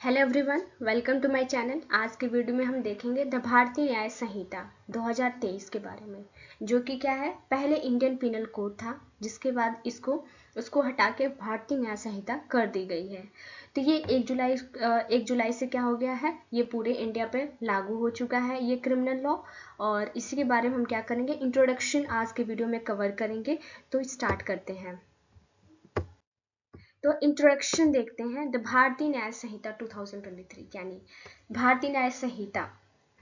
Hello everyone, welcome to my channel. आज के video में हम देखेंगे द भारतीय न्याय संहिता 2023 के बारे में, जो कि क्या है, पहले इंडियन पिनल कोड था जिसके बाद उसको हटा के भारतीय न्याय संहिता कर दी गई है। तो ये 1 जुलाई से क्या हो गया है, ये पूरे इंडिया पे लागू हो चुका है ये क्रिमिनल लॉ। और इसी के बारे में हम क्या करेंगे, इंट्रोडक्शन आज के वीडियो में कवर करेंगे। तो स्टार्ट करते हैं। तो इंट्रोडक्शन देखते हैं। द भारतीय न्याय संहिता 2023 यानी भारतीय न्याय संहिता,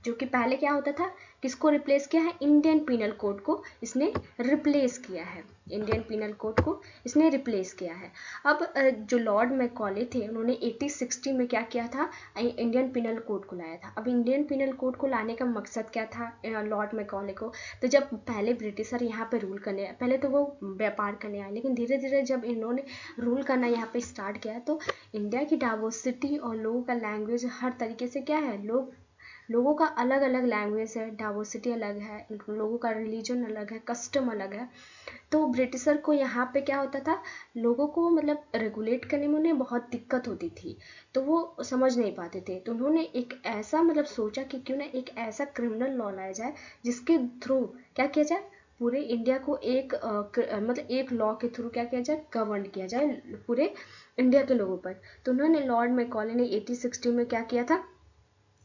जो कि पहले क्या होता था, किसको रिप्लेस किया है, इंडियन पिनल कोड को इसने रिप्लेस किया है। इंडियन पिनल कोड को इसने रिप्लेस किया है। अब जो लॉर्ड मैकॉले थे, उन्होंने 1860 में क्या किया था, इंडियन पिनल कोड को लाया था। अब इंडियन पिनल कोड को लाने का मकसद क्या था लॉर्ड मैकॉले को, तो जब पहले ब्रिटिशर यहाँ पे रूल करने, पहले तो वो व्यापार करने आए, लेकिन धीरे धीरे जब इन्होंने रूल करना यहाँ पे स्टार्ट किया, तो इंडिया की डाइवर्सिटी और लोगों का लैंग्वेज हर तरीके से क्या है, लोगों का अलग अलग लैंग्वेज है, डाइवर्सिटी अलग है, लोगों का रिलीजन अलग है, कस्टम अलग है। तो ब्रिटिशर को यहाँ पे क्या होता था, लोगों को मतलब रेगुलेट करने में उन्हें बहुत दिक्कत होती थी, तो वो समझ नहीं पाते थे। तो उन्होंने एक ऐसा मतलब सोचा कि क्यों ना एक ऐसा क्रिमिनल लॉ लाया जाए जिसके थ्रू क्या किया जाए, पूरे इंडिया को एक मतलब एक लॉ के थ्रू क्या किया जाए, गवर्न किया जाए पूरे इंडिया के लोगों पर। तो उन्होंने लॉर्ड मैकॉले ने 1860 में क्या किया था,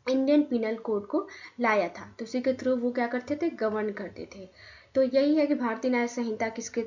इंडियन पिनल कोड को लाया था। तो उसी के थ्रू वो क्या करते थे, गवर्न करते थे। तो यही है कि भारतीय न्याय संहिता किसके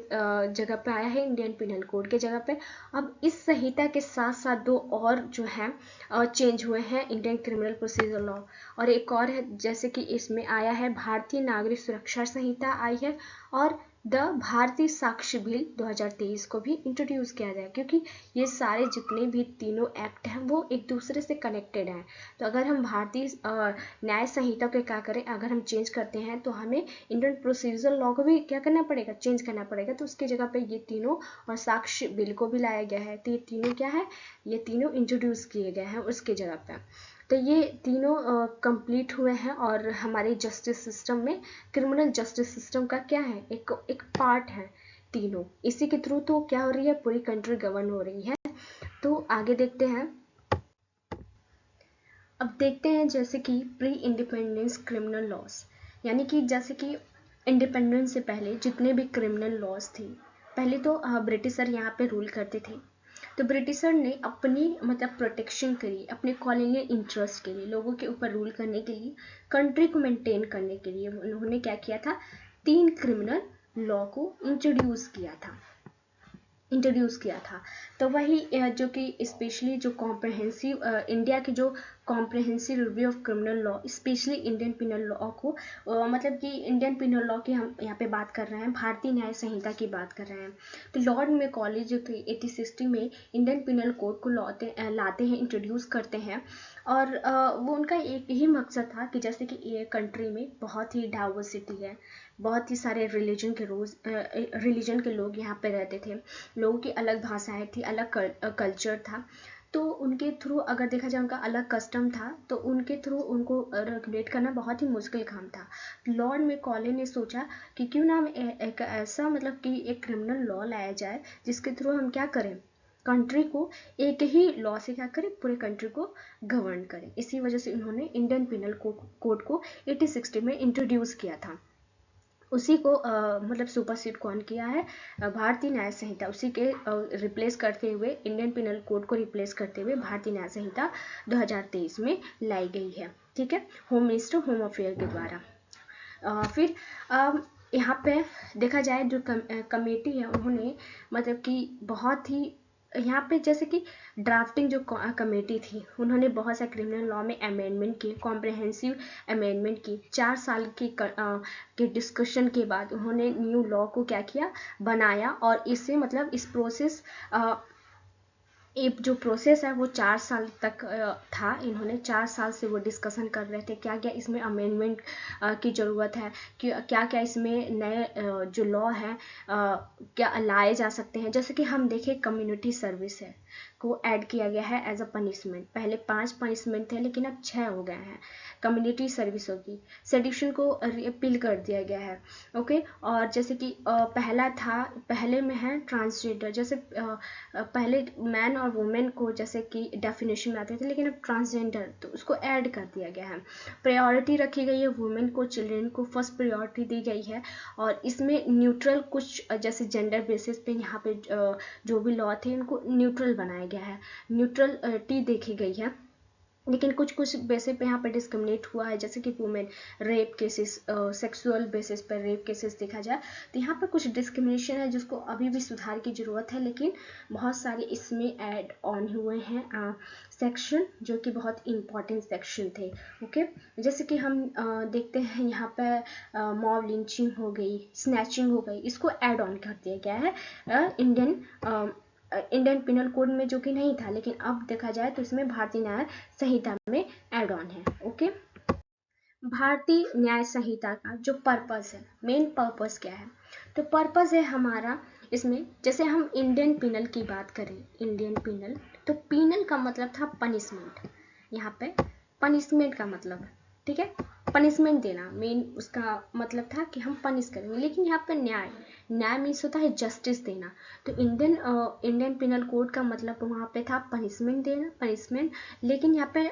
जगह पे आया है, इंडियन पिनल कोड के जगह पे। अब इस संहिता के साथ साथ दो और जो है चेंज हुए हैं, इंडियन क्रिमिनल प्रोसीजर लॉ, और एक और है, जैसे कि इसमें आया है भारतीय नागरिक सुरक्षा संहिता आई है, और द भारतीय साक्ष्य बिल 2023 को भी इंट्रोड्यूस किया जाए, क्योंकि ये सारे जितने भी तीनों एक्ट हैं वो एक दूसरे से कनेक्टेड हैं। तो अगर हम भारतीय न्याय संहिता के क्या करें, अगर हम चेंज करते हैं तो हमें इंडियन प्रोसीजर लॉ को भी क्या करना पड़ेगा, चेंज करना पड़ेगा। तो उसकी जगह पे ये तीनों और साक्ष्य बिल को भी लाया गया है। तो ये तीनों क्या है, ये तीनों इंट्रोड्यूस किए गए हैं उसके जगह पे। तो ये तीनों कंप्लीट हुए हैं, और हमारे जस्टिस सिस्टम में क्रिमिनल जस्टिस सिस्टम का क्या है, एक पार्ट है तीनों। इसी के थ्रू तो क्या हो रही है, पूरी कंट्री गवर्न हो रही है। तो आगे देखते हैं। अब देखते हैं जैसे कि प्री इंडिपेंडेंस क्रिमिनल लॉज, यानी कि जैसे कि इंडिपेंडेंस से पहले जितने भी क्रिमिनल लॉज थे, पहले तो ब्रिटिशर यहाँ पे रूल करते थे। तो ब्रिटिशर ने अपनी मतलब प्रोटेक्शन के लिए, अपने कॉलोनियल इंटरेस्ट के लिए, लोगों के ऊपर रूल करने के लिए, कंट्री को मेंटेन करने के लिए उन्होंने क्या किया था, 3 क्रिमिनल लॉ को इंट्रोड्यूस किया था। तो वही जो कि स्पेशली जो कॉम्प्रहेंसिव इंडिया की जो comprehensive review of criminal law, specially Indian penal law को मतलब कि इंडियन पिनल लॉ की हम यहाँ पे बात कर रहे हैं, भारतीय न्याय संहिता की बात कर रहे हैं। तो लॉर्ड मैकॉले जो थे 1860 में इंडियन पिनल कोड को लाते हैं, इंट्रोड्यूस करते हैं। और वो उनका एक ही मकसद था कि जैसे कि ये कंट्री में बहुत ही डाइवर्सिटी है, बहुत ही सारे रिलीजन के लोग यहाँ पे रहते थे, लोगों की अलग भाषाएं थी, अलग कल्चर था। तो उनके थ्रू अगर देखा जाए, उनका अलग कस्टम था, तो उनके थ्रू उनको रेगुलेट करना बहुत ही मुश्किल काम था। लॉर्ड मैकॉले ने सोचा कि क्यों ना हम एक ऐसा मतलब कि एक क्रिमिनल लॉ लाया जाए जिसके थ्रू हम क्या करें, कंट्री को एक ही लॉ से क्या करें, पूरे कंट्री को गवर्न करें। इसी वजह से उन्होंने इंडियन पिनल कोड को 1860 में इंट्रोड्यूस किया था। उसी को मतलब सुपरसीड कौन किया है, भारतीय न्याय संहिता, उसी के रिप्लेस करते हुए, इंडियन पिनल कोड को रिप्लेस करते हुए भारतीय न्याय संहिता 2023 में लाई गई है। ठीक है, होम मिनिस्टर होम अफेयर के द्वारा। फिर यहाँ पे देखा जाए, जो कमेटी है, उन्होंने मतलब कि बहुत ही यहाँ पे जैसे कि ड्राफ्टिंग जो कमेटी थी, उन्होंने बहुत सा क्रिमिनल लॉ में अमेंडमेंट की, कॉम्प्रहेंसिव अमेंडमेंट की। 4 साल के डिस्कशन के बाद उन्होंने न्यू लॉ को क्या किया, बनाया। और इससे मतलब इस प्रोसेस एक जो प्रोसेस है वो 4 साल तक था। इन्होंने 4 साल से वो डिस्कशन कर रहे थे, क्या क्या इसमें अमेंडमेंट की ज़रूरत है, कि क्या क्या इसमें नए जो लॉ है क्या लाए जा सकते हैं। जैसे कि हम देखें, कम्युनिटी सर्विस है को ऐड किया गया है एज अ पनिशमेंट। पहले 5 पनिशमेंट थे, लेकिन अब 6 हो गए हैं। कम्युनिटी सर्विस होगी। सेडिशन को रिपील कर दिया गया है। ओके, और जैसे कि पहला था, पहले में है ट्रांसजेंडर, जैसे पहले मैन और वुमेन को जैसे कि डेफिनेशन में आते थे, लेकिन अब ट्रांसजेंडर तो उसको ऐड कर दिया गया है। प्रायोरिटी रखी गई है वुमेन को, चिल्ड्रेन को फर्स्ट प्रायोरिटी दी गई है। और इसमें न्यूट्रल कुछ जैसे जेंडर बेसिस पे यहाँ पे जो भी लॉ थे उनको न्यूट्रल बनाया गया है, न्यूट्रलिटी देखी गई है। लेकिन कुछ बेसिस पे यहाँ पे डिस्क्रिमिनेट हुआ है, जैसे कि women rape cases, sexual basis पर रेप केसेस देखा जाए तो यहाँ पे कुछ डिस्क्रिमिनेशन है जिसको अभी भी सुधार की ज़रूरत है। लेकिन बहुत सारे इसमें ऐड ऑन हुए हैं सेक्शन जो कि बहुत इम्पॉर्टेंट सेक्शन थे। ओके, जैसे कि हम देखते हैं यहाँ पे मॉब लिंचिंग हो गई, स्नैचिंग हो गई, इसको ऐड ऑन कर दिया गया है इंडियन पिनल कोड में, जो कि नहीं था, लेकिन अब देखा जाए तो इसमें भारतीय न्याय संहिता में ऐड ऑन है। ओके, भारतीय न्याय संहिता का जो पर्पस है, मेन पर्पस क्या है, तो पर्पस है हमारा इसमें, जैसे हम इंडियन पिनल की बात करें, इंडियन पिनल, तो पिनल का मतलब था पनिशमेंट, यहाँ पे पनिशमेंट का मतलब, ठीक है, पनिशमेंट देना, मेन उसका मतलब था कि हम पनिश करेंगे। लेकिन यहाँ पे न्याय मीन्स होता है जस्टिस देना, तो इंडियन पिनल कोड का मतलब वहाँ पे था पनिशमेंट देना, पनिशमेंट। लेकिन यहाँ पे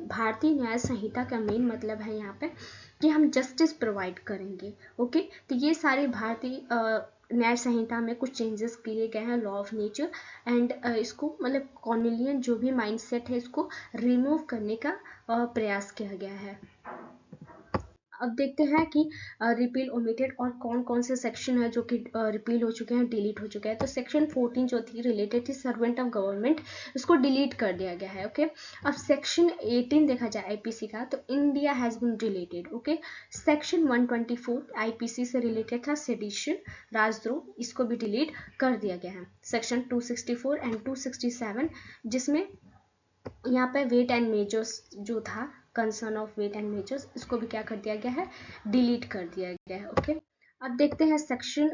भारतीय न्याय संहिता का मेन मतलब है यहाँ पे कि हम जस्टिस प्रोवाइड करेंगे। ओके, तो ये सारे भारतीय न्याय संहिता में कुछ चेंजेस किए गए हैं, लॉ ऑफ नेचर एंड इसको मतलब कॉर्नेलियन जो भी माइंडसेट है इसको रिमूव करने का प्रयास किया गया है। अब देखते हैं कि रिपील ओमिटेड और कौन कौन से सेक्शन है जो कि रिपील हो चुके हैं, डिलीट हो चुके हैं। तो सेक्शन 14 जो थी रिलेटेड थी सर्वेंट ऑफ गवर्नमेंट, उसको डिलीट कर दिया गया है। ओके, अब सेक्शन 18 देखा जाए आईपीसी का, तो India has been deleted. Okay, section 124 IPC से रिलेटेड था, सेडिशन, राजद्रोह, इसको भी डिलीट कर दिया गया है। सेक्शन 264 एंड 267 जिसमें यहाँ पे वेट एंड मेजर्स जो था, concern of weight and measures, इसको भी क्या कर दिया गया है, डिलीट कर दिया गया है। ओके, अब देखते हैं सेक्शन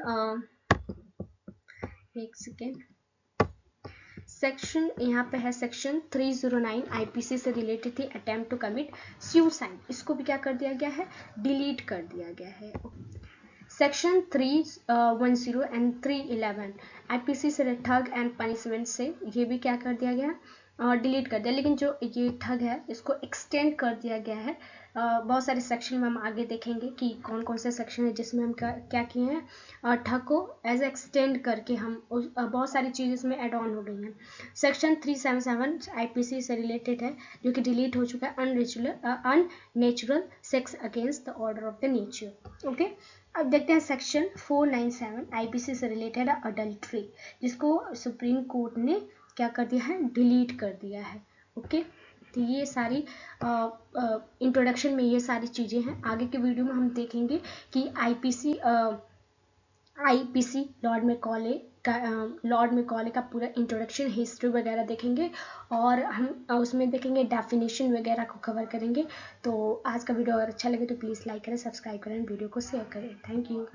एक सेकेंड, सेक्शन यहाँ पे है सेक्शन 309 आईपीसी से रिलेटेड थी, अटेम्प्ट टू कमिट सुसाइड, इसको भी क्या कर दिया गया है, डिलीट कर दिया गया है। सेक्शन 310 एंड 311 आईपीसी से ठग एंड पनिशमेंट से, ये भी क्या कर दिया गया, डिलीट कर दिया। लेकिन जो ये ठग है इसको एक्सटेंड कर दिया गया है। बहुत सारे सेक्शन में हम आगे देखेंगे कि कौन कौन से सेक्शन है जिसमें हम क्या किए हैं, ठग को एज एक्सटेंड करके हम बहुत सारी चीज़ इसमें एड ऑन हो गई हैं। सेक्शन 377 आईपीसी से रिलेटेड है जो कि डिलीट हो चुका है, unnatural sex against the order of the nature. Okay, अब देखते हैं सेक्शन 497 आईपीसी से रिलेटेड है, अडल्ट्री, जिसको सुप्रीम कोर्ट ने क्या कर दिया है, डिलीट कर दिया है। ओके, तो ये सारी इंट्रोडक्शन में ये सारी चीज़ें हैं। आगे के वीडियो में हम देखेंगे कि आईपीसी लॉर्ड मैकॉले का पूरा इंट्रोडक्शन, हिस्ट्री वगैरह देखेंगे और हम उसमें देखेंगे डेफिनेशन वगैरह को कवर करेंगे। तो आज का वीडियो अगर अच्छा लगे तो प्लीज़ लाइक करें, सब्सक्राइब करें, वीडियो को शेयर करें। Thank you.